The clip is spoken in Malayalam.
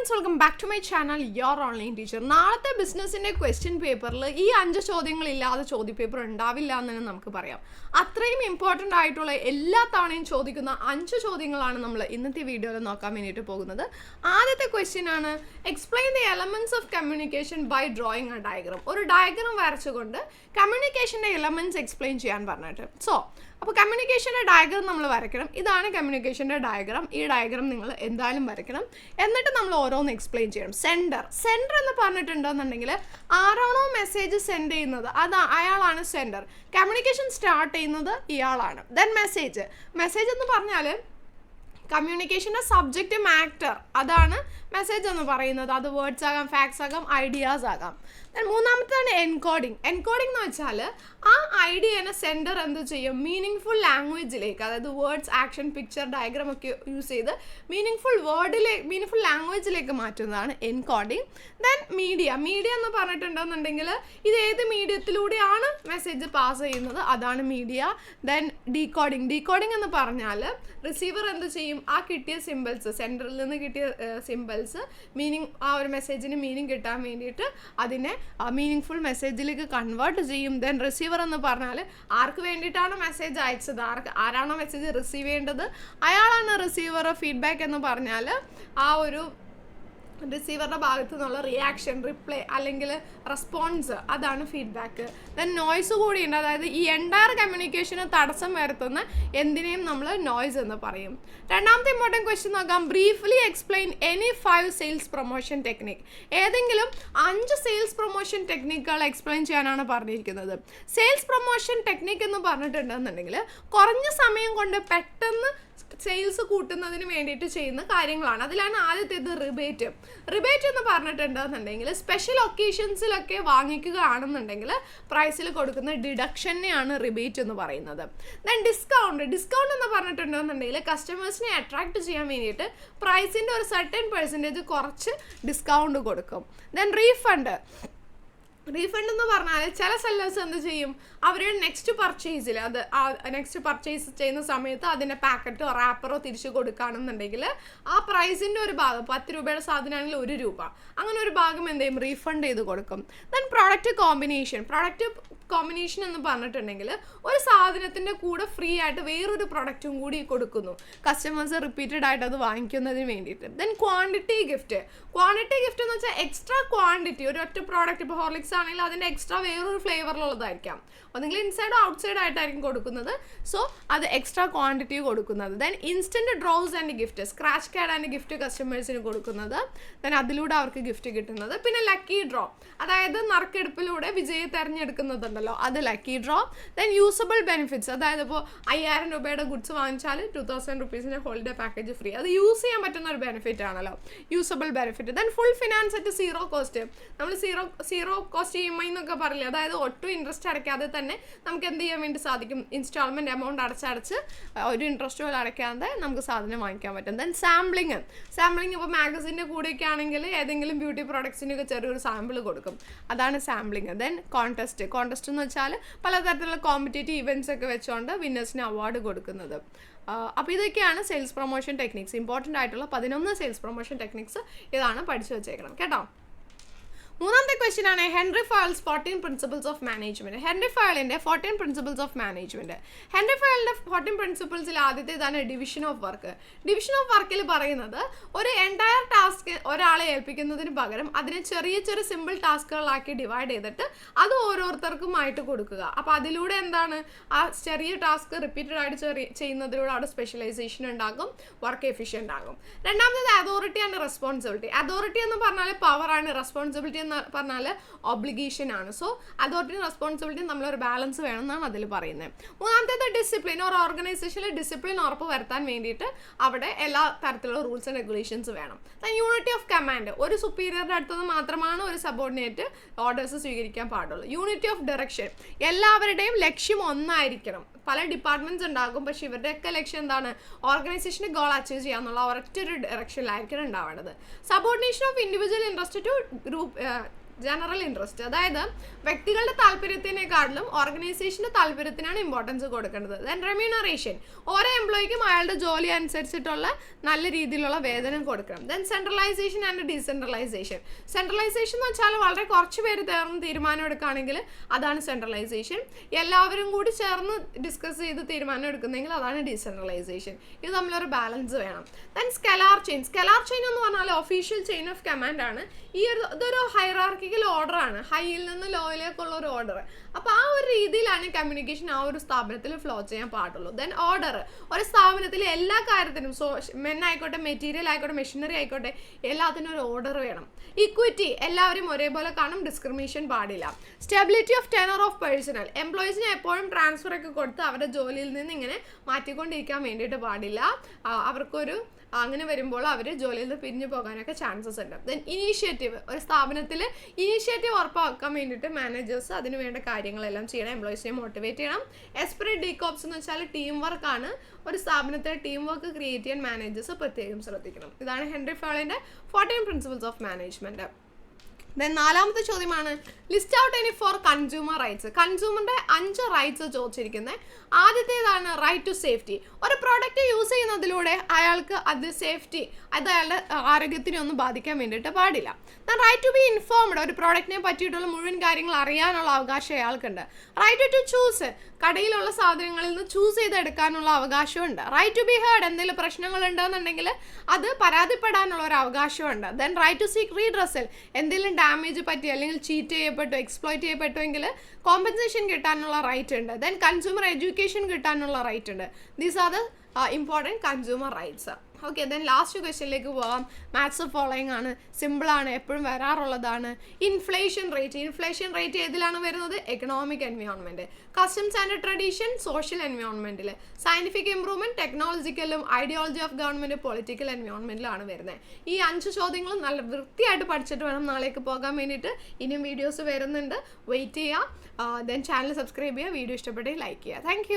Friends, welcome back to my channel your online teacher. നാളത്തെ ബിസിനസ്സിൻ്റെ ക്വസ്റ്റ്യൻ പേപ്പറിൽ ഈ 5 ചോദ്യങ്ങളില്ലാതെ ചോദ്യപേപ്പർ ഉണ്ടാവില്ല എന്ന് തന്നെ നമുക്ക് പറയാം. അത്രയും ഇമ്പോർട്ടൻ്റ് ആയിട്ടുള്ള എല്ലാ തവണയും ചോദിക്കുന്ന 5 ചോദ്യങ്ങളാണ് നമ്മൾ ഇന്നത്തെ വീഡിയോയിൽ നോക്കാൻ വേണ്ടിയിട്ട് പോകുന്നത്. ആദ്യത്തെ ക്വസ്റ്റ്യൻ ആണ്, explain the elements of communication by drawing a diagram. ഒരു ഡയഗ്രാം വരച്ചുകൊണ്ട് കമ്മ്യൂണിക്കേഷൻ്റെ എലമെൻറ്റ്സ് എക്സ്പ്ലെയിൻ ചെയ്യാൻ പറഞ്ഞിട്ട്. അപ്പോൾ കമ്മ്യൂണിക്കേഷൻ്റെ ഡയഗ്രാം നമ്മൾ വരയ്ക്കണം. ഇതാണ് കമ്മ്യൂണിക്കേഷൻ്റെ ഡയഗ്രാം. ഈ ഡയഗ്രാം നിങ്ങൾ എന്തായാലും വരയ്ക്കണം. എന്നിട്ട് നമ്മൾ ഓരോന്ന് എക്സ്പ്ലെയിൻ ചെയ്യണം. സെൻഡർ എന്ന് പറഞ്ഞിട്ടുണ്ടെന്നുണ്ടെങ്കിൽ ആരാണോ മെസ്സേജ് സെൻഡ് ചെയ്യുന്നത് അയാളാണ് സെൻഡർ. കമ്മ്യൂണിക്കേഷൻ സ്റ്റാർട്ട് ചെയ്യുന്നത് ഇയാളാണ്. ദെൻ മെസ്സേജ് എന്ന് പറഞ്ഞാൽ കമ്മ്യൂണിക്കേഷൻ്റെ സബ്ജക്റ്റും ആക്ടർ, അതാണ് മെസ്സേജ് എന്ന് പറയുന്നത്. അത് വേർഡ്സ് ആകാം, ഫാക്ട്സ് ആകാം, ഐഡിയാസ് ആകാം. മൂന്നാമത്തേതാണ് എൻകോഡിങ് എന്ന് വെച്ചാൽ ആ ഐഡിയനെ സെൻഡർ എന്ത് ചെയ്യും, മീനിങ് ഫുൾ ലാംഗ്വേജിലേക്ക്, അതായത് വേർഡ്സ്, ആക്ഷൻ, പിക്ചർ, ഡയഗ്രാം ഒക്കെ യൂസ് ചെയ്ത് മീനിങ് ഫുൾ ലാംഗ്വേജിലേക്ക് മാറ്റുന്നതാണ് എൻകോഡിങ്. ദെൻ മീഡിയ എന്ന് പറഞ്ഞിട്ടുണ്ടെന്നുണ്ടെങ്കിൽ ഇത് ഏത് മീഡിയത്തിലൂടെയാണ് മെസ്സേജ് പാസ് ചെയ്യുന്നത്, അതാണ് മീഡിയ. ദെൻ ഡീകോഡിങ് എന്ന് പറഞ്ഞാൽ റിസീവർ എന്ത് ചെയ്യും, ആ കിട്ടിയ സിമ്പിൾസ്, സെൻഡറിൽ നിന്ന് കിട്ടിയ സിമ്പിൾസ് മീനിങ്, ആ ഒരു മെസ്സേജിന് മീനിങ് കിട്ടാൻ വേണ്ടിയിട്ട് അതിനെ മീനിങ് ഫുൾ മെസ്സേജിലേക്ക് കൺവേർട്ട് ചെയ്യും. ദെൻ റിസീവർ എന്ന് പറഞ്ഞാൽ ആർക്ക് വേണ്ടിയിട്ടാണ് മെസ്സേജ് അയച്ചത്, ആരാണോ മെസ്സേജ് റിസീവ് ചെയ്യേണ്ടത് അയാളാണ് റിസീവർ. ഫീഡ്ബാക്ക് എന്ന് പറഞ്ഞാൽ ആ ഒരു റിസീവറുടെ ഭാഗത്തു നിന്നുള്ള റിയാക്ഷൻ, റിപ്ലൈ അല്ലെങ്കിൽ റെസ്പോൺസ്, അതാണ് ഫീഡ്ബാക്ക്. ദെൻ നോയ്സ് കൂടിയുണ്ട്, അതായത് ഈ എൻറ്റയർ കമ്മ്യൂണിക്കേഷന് തടസ്സം വരുത്തുന്ന എന്തിനേയും നമ്മൾ നോയ്സ് എന്ന് പറയും. രണ്ടാമത്തെ ഇമ്പോർട്ടൻറ്റ് ക്വസ്റ്റ്യൻ നോക്കാം, briefly explain any 5 sales promotion technique. ഏതെങ്കിലും 5 സെയിൽസ് പ്രൊമോഷൻ ടെക്നിക്കുകൾ എക്സ്പ്ലെയിൻ ചെയ്യാനാണ് പറഞ്ഞിരിക്കുന്നത്. സെയിൽസ് പ്രൊമോഷൻ ടെക്നിക്ക് എന്ന് പറഞ്ഞിട്ടുണ്ടെന്നുണ്ടെങ്കിൽ കുറഞ്ഞ സമയം കൊണ്ട് പെട്ടെന്ന് സെയിൽസ് കൂട്ടുന്നതിന് വേണ്ടിയിട്ട് ചെയ്യുന്ന കാര്യങ്ങളാണ്. അതിലാണ് ആദ്യത്തേത് റിബേറ്റ് എന്ന് പറഞ്ഞിട്ടുണ്ടെന്നുണ്ടെങ്കിൽ സ്പെഷ്യൽ ഒക്കേഷൻസിലൊക്കെ വാങ്ങിക്കുകയാണെന്നുണ്ടെങ്കിൽ പ്രൈസിൽ കൊടുക്കുന്ന ഡിഡക്ഷനെയാണ് റിബേറ്റ് എന്ന് പറയുന്നത്. ദെൻ ഡിസ്കൗണ്ട് എന്ന് പറഞ്ഞിട്ടുണ്ടെന്നുണ്ടെങ്കിൽ കസ്റ്റമേഴ്സിനെ അട്രാക്ട് ചെയ്യാൻ വേണ്ടിയിട്ട് പ്രൈസിൻ്റെ ഒരു സർട്ടൻ പെർസെൻറ്റേജ് കുറച്ച് ഡിസ്കൗണ്ട് കൊടുക്കും. ദെൻ റീഫണ്ട് എന്ന് പറഞ്ഞാൽ ചില സെല്ലേഴ്സ് എന്ത് ചെയ്യും, അവരുടെ നെക്സ്റ്റ് പർച്ചേസ് ചെയ്യുന്ന സമയത്ത് അതിൻ്റെ പാക്കറ്റോ റാപ്പറോ തിരിച്ചു കൊടുക്കുകയാണെന്നുണ്ടെങ്കിൽ ആ പ്രൈസിൻ്റെ ഒരു ഭാഗം, 10 രൂപയുടെ സാധനമാണെങ്കിൽ 1 രൂപ, അങ്ങനെ ഒരു ഭാഗം എന്ത് ചെയ്യും, റീഫണ്ട് ചെയ്ത് കൊടുക്കും. ദെൻ പ്രൊഡക്റ്റ് കോമ്പിനേഷൻ എന്ന് പറഞ്ഞിട്ടുണ്ടെങ്കിൽ ഒരു സാധനത്തിൻ്റെ കൂടെ ഫ്രീ ആയിട്ട് വേറൊരു പ്രൊഡക്റ്റും കൂടി കൊടുക്കുന്നു, കസ്റ്റമേഴ്സ് റിപ്പീറ്റഡ് ആയിട്ട് അത് വാങ്ങിക്കുന്നതിന് വേണ്ടിയിട്ട്. ദെൻ ക്വാണ്ടിറ്റി ഗിഫ്റ്റ് എന്ന് വെച്ചാൽ എക്സ്ട്രാ ക്വാണ്ടിറ്റി, ഒരു ഒറ്റ പ്രോഡക്റ്റ്, ഇപ്പോൾ ഹോർലിക്സ് ആണെങ്കിൽ അതിൻ്റെ എക്സ്ട്രാ വേറൊരു ഫ്ലേവറിലുള്ളതായിരിക്കാം, ഒന്നെങ്കിൽ ഇൻസൈഡോ ഔട്ട്സൈഡോ ആയിട്ടായിരിക്കും കൊടുക്കുന്നത്. സോ അത് എക്സ്ട്രാ ക്വാണ്ടിറ്റി കൊടുക്കുന്നത്. Then instant draws and gift, scratch card and gift കസ്റ്റമേഴ്സിന് കൊടുക്കുന്നത്. ദെൻ അതിലൂടെ അവർക്ക് ഗിഫ്റ്റ് കിട്ടുന്നത്. പിന്നെ ലക്കി ഡ്രോ, അതായത് നറുക്കെടുപ്പിലൂടെ വിജയെ തിരഞ്ഞെടുക്കുന്നതുണ്ടല്ലോ, അത് lucky draw. Then usable benefits, അതായത് ഇപ്പോൾ 5000 രൂപയുടെ ഗുഡ്സ് വാങ്ങിച്ചാൽ 2000 റുപ്പീസിൻ്റെ ഹോളിഡേ പാക്കേജ് ഫ്രീ, അത് യൂസ് ചെയ്യാൻ പറ്റുന്ന ഒരു ബെനിഫിറ്റ് ആണല്ലോ, usable benefit. Then full finance at 0 cost, നമ്മൾ സീറോ കോസ്റ്റ് EMI എന്നൊക്കെ പറയില്ലേ, അതായത് ഒട്ടും ഇൻട്രസ്റ്റ് അടയ്ക്കാതെ തന്നെ നമുക്ക് എന്ത് ചെയ്യാൻ വേണ്ടി സാധിക്കും, ഇൻസ്റ്റാൾമെൻറ്റ് എമൗണ്ട് അടച്ച് ഒരു ഇൻട്രസ്റ്റ് പോലും അടയ്ക്കാതെ നമുക്ക് സാധനം വാങ്ങിക്കാൻ പറ്റും. ദെൻ സാമ്പിളിങ് ഇപ്പോൾ മാഗസിൻ്റെ കൂടെയൊക്കെ ആണെങ്കിൽ ഏതെങ്കിലും ബ്യൂട്ടി പ്രോഡക്ട്സിനൊക്കെ ചെറിയൊരു സാമ്പിൾ കൊടുക്കും, അതാണ് സാമ്പിളിങ്. ദെൻ കോൺടെസ്റ്റ് എന്ന് വെച്ചാൽ പലതരത്തിലുള്ള കോമ്പറ്റേറ്റീവ് ഇവൻറ്റ്സ് ഒക്കെ വെച്ചുകൊണ്ട് വിന്നേഴ്സിന് അവാർഡ് കൊടുക്കുന്നത്. അപ്പോൾ ഇതൊക്കെയാണ് സെയിൽസ് പ്രൊമോഷൻ ടെക്നിക്സ്. ഇമ്പോർട്ടൻ്റ് ആയിട്ടുള്ള 11 സെയിൽസ് പ്രൊമോഷൻ ടെക്നിക്സ് ഇതാണ് പഠിച്ചു വെച്ചേക്കണം കേട്ടോ. മൂന്നാമത്തെ ക്വസ്റ്റ്യൻ ആണ് Henri Fayol's 14 principles of management. Henri ഫയലിൻ്റെ 14 പ്രിൻസിപ്പിൾസ് ഓഫ് മാനേജ്മെൻറ്റ്. ഹെൻറി ഫയലിൻ്റെ 14 പ്രിൻസിപ്പിൾസിൽ ആദ്യത്തേതാണ് ഡിവിഷൻ ഓഫ് വർക്കിൽ പറയുന്നത്, ഒരു എൻറ്റയർ ടാസ്ക് ഒരാളെ ഏൽപ്പിക്കുന്നതിന് പകരം അതിനെ ചെറിയ സിമ്പിൾ ടാസ്കുകളാക്കി ഡിവൈഡ് ചെയ്തിട്ട് അത് ഓരോരുത്തർക്കുമായിട്ട് കൊടുക്കുക. അപ്പോൾ അതിലൂടെ എന്താണ്, ആ ചെറിയ ടാസ്ക് റിപ്പീറ്റഡ് ആയിട്ട് ചെയ്യുന്നതിലൂടെ അവിടെ സ്പെഷ്യലൈസേഷൻ ഉണ്ടാകും, വർക്ക് എഫിഷ്യൻ്റ് ആകും. രണ്ടാമത്തേത് അതോറിറ്റി ആൻഡ് റെസ്പോൺസിബിലിറ്റി. അതോറിറ്റി എന്ന് പറഞ്ഞാൽ പവറാണ്, റെസ്പോൺസിബിലിറ്റി എന്ന് പറഞ്ഞാൽ ഒബ്ലിഗേഷൻ ആണ്. സോ അതോറിറ്റി റെസ്പോൺസിബിലിറ്റി നമ്മളൊരു ബാലൻസ് വേണമെന്നാണ് അതിൽ പറയുന്നത്. മൂന്നാമത്തേത് ഡിസിപ്ലിൻ. ഒരു ഓർഗനൈസേഷനിൽ ഡിസിപ്ലിൻ ഉറപ്പ് വരുത്താൻ വേണ്ടിയിട്ട് അവിടെ എല്ലാ തരത്തിലുള്ള റൂൾസ് ആൻഡ് റെഗുലേഷൻസ് വേണം. യൂണിറ്റി ഓഫ് കമാൻഡ്, ഒരു സുപ്പീരിയറുടെ അടുത്തത് മാത്രമാണ് ഒരു സബോർഡിനേറ്റ് ഓർഡേഴ്സ് സ്വീകരിക്കാൻ പാടുള്ളൂ. യൂണിറ്റി ഓഫ് ഡയറക്ഷൻ, എല്ലാവരുടെയും ലക്ഷ്യം ഒന്നായിരിക്കണം. പല ഡിപ്പാർട്ട്മെൻറ്റ്സ് ഉണ്ടാകും, പക്ഷേ ഇവരുടെയൊക്കെ ലക്ഷ്യം എന്താണ്, ഓർഗനൈസേഷൻ്റെ ഗോൾ അച്ചീവ് ചെയ്യാന്നുള്ള ഒരൊറ്റൊരു ഡയറക്ഷനിലായിരിക്കണം ഉണ്ടാവേണ്ടത്. Subordination of individual interest to general interest, അതായത് വ്യക്തികളുടെ താല്പര്യത്തിനേക്കാളും ഓർഗനൈസേഷന്റെ താല്പര്യത്തിനാണ് ഇമ്പോർട്ടൻസ് കൊടുക്കേണ്ടത്. ദെൻ റെമ്യൂണറേഷൻ, ഓരോ എംപ്ലോയിക്കും അയാളുടെ ജോലി അനുസരിച്ചിട്ടുള്ള നല്ല രീതിയിലുള്ള വേതനം കൊടുക്കണം. Then centralisation and decentralisation. Centralisation എന്ന് വെച്ചാൽ വളരെ കുറച്ച് പേര് ചേർന്ന് തീരുമാനം എടുക്കുകയാണെങ്കിൽ അതാണ് സെൻട്രലൈസേഷൻ. എല്ലാവരും കൂടി ചേർന്ന് ഡിസ്കസ് ചെയ്ത് തീരുമാനം എടുക്കുന്നെങ്കിൽ അതാണ് ഡീസെൻട്രലൈസേഷൻ. ഇത് തമ്മിലൊരു ബാലൻസ് വേണം. Then scalar chain. Scalar chain എന്ന് പറഞ്ഞാൽ ഒഫീഷ്യൽ ചെയിൻ ഓഫ് കമാൻഡ് ആണ്. ഇതൊരു ഹൈറാർക്കിക്കൽ ഓർഡർ ആണ്, ഹൈയിൽ നിന്ന് ലോയിലേക്കുള്ള ഒരു ഓർഡർ. അപ്പോൾ ആ ഒരു രീതിയിലാണ് കമ്മ്യൂണിക്കേഷൻ ആ ഒരു സ്ഥാപനത്തിൽ ഫ്ലോ ചെയ്യാൻ പാടുള്ളൂ. ദെൻ ഓർഡർ, ഒരു സ്ഥാപനത്തിൽ എല്ലാ കാര്യത്തിനും മെൻ ആയിക്കോട്ടെ, മെറ്റീരിയൽ ആയിക്കോട്ടെ, മെഷീനറി ആയിക്കോട്ടെ, എല്ലാത്തിനും ഒരു ഓർഡർ വേണം. ഇക്വിറ്റി, എല്ലാവരും ഒരേപോലെ കാണും, ഡിസ്ക്രിമിനേഷൻ പാടില്ല. Stability of tenure of personnel, എംപ്ലോയീസിന് എപ്പോഴും ട്രാൻസ്ഫർ ഒക്കെ കൊടുത്ത് അവരുടെ ജോലിയിൽ നിന്ന് ഇങ്ങനെ മാറ്റിക്കൊണ്ടിരിക്കാൻ വേണ്ടിയിട്ട് പാടില്ല. അവർക്കൊരു അങ്ങനെ വരുമ്പോൾ അവർ ജോലിയിൽ നിന്ന് പിരിഞ്ഞു പോകാനൊക്കെ ചാൻസസ് ഉണ്ട്. ദെൻ ഇനീഷ്യേറ്റീവ്, ഒരു സ്ഥാപനത്തിൽ ഇനീഷ്യേറ്റീവ് ഉറപ്പാക്കാൻ വേണ്ടിയിട്ട് മാനേജേഴ്സ് അതിന് വേണ്ട കാര്യങ്ങളെല്ലാം ചെയ്യണം, എംപ്ലോയീസിനെ മോട്ടിവേറ്റ് ചെയ്യണം. എസ്പിരിറ്റ് ഡീകോപ്സ് എന്ന് വെച്ചാൽ ടീം വർക്കാണ്. ഒരു സ്ഥാപനത്തിൽ ടീം വർക്ക് ക്രിയേറ്റ് ചെയ്യാൻ മാനേജേഴ്സ് പ്രത്യേകം ശ്രദ്ധിക്കണം. ഇതാണ് ഹെൻറി ഫാളിൻ്റെ 14 പ്രിൻസിപ്പിൾസ് ഓഫ് മാനേജ്മെൻറ്റ്. ദെൻ നാലാമത്തെ ചോദ്യമാണ് list out any four consumer rights. കൺസ്യൂമറിന്റെ 5 റൈറ്റ്സ് ചോദിച്ചിരിക്കുന്നത്. ആദ്യത്തേതാണ് റൈറ്റ് ടു സേഫ്റ്റി. ഒരു പ്രോഡക്റ്റ് യൂസ് ചെയ്യുന്നതിലൂടെ അയാൾക്ക് അത് സേഫ്റ്റി, അത് അയാളുടെ ആരോഗ്യത്തിനെ ഒന്നും ബാധിക്കാൻ വേണ്ടിയിട്ട് പാടില്ല. Then right to be informed, ഒരു പ്രോഡക്റ്റിനെ പറ്റിയിട്ടുള്ള മുഴുവൻ കാര്യങ്ങൾ അറിയാനുള്ള അവകാശം അയാൾക്കുണ്ട്. റൈറ്റ് ടു ചൂസ്, കടയിലുള്ള സാധനങ്ങളിൽ നിന്ന് ചൂസ് ചെയ്തെടുക്കാനുള്ള അവകാശമുണ്ട്. റൈറ്റ് ടു ബി ഹേർഡ്, എന്തെങ്കിലും പ്രശ്നങ്ങൾ ഉണ്ടെന്നുണ്ടെങ്കിൽ അത് പരാതിപ്പെടാനുള്ള ഒരു അവകാശമുണ്ട്. Then right to seek redressal, എന്തെങ്കിലും ഡാമേജ് പറ്റി അല്ലെങ്കിൽ ചീറ്റ് ചെയ്യപ്പെട്ടു, എക്സ്പ്ലോയിറ്റ് ചെയ്യപ്പെട്ടുവെങ്കിൽ കോമ്പൻസേഷൻ കിട്ടാനുള്ള റൈറ്റ് ഉണ്ട്. ദെൻ കൺസ്യൂമർ എഡ്യൂക്കേഷൻ കിട്ടാനുള്ള റൈറ്റ് ഉണ്ട്. These are the important consumer rights. Okay, then last ക്വസ്റ്റ്യനിലേക്ക് പോകാം. മാത്സ് ഫോളോയിങ് ആണ്, സിമ്പിളാണ്, എപ്പോഴും വരാറുള്ളതാണ്. ഇൻഫ്ലേഷൻ റേറ്റ് ഏതിലാണ് വരുന്നത്? Economic environment. Customs and tradition social എൻവയോൺമെൻറ്റിൽ. സയൻറ്റിഫിക് ഇംപ്രൂവ്മെൻറ്റ് ടെക്നോളജിക്കലും ഐഡിയോളജി ഓഫ് ഗവൺമെൻറ് പൊളിറ്റിക്കൽ എൻവയോൺമെൻറ്റിലാണ് വരുന്നത്. ഈ 5 ചോദ്യങ്ങളും നല്ല വൃത്തിയായിട്ട് പഠിച്ചിട്ട് വേണം നാളേക്ക് പോകാൻ വേണ്ടിയിട്ട്. ഇനിയും വീഡിയോസ് വരുന്നുണ്ട്, വെയിറ്റ് ചെയ്യുക. ദെൻ ചാനൽ സബ്സ്ക്രൈബ് ചെയ്യുക, വീഡിയോ ഇഷ്ടപ്പെട്ടെങ്കിൽ ലൈക്ക് ചെയ്യുക. താങ്ക്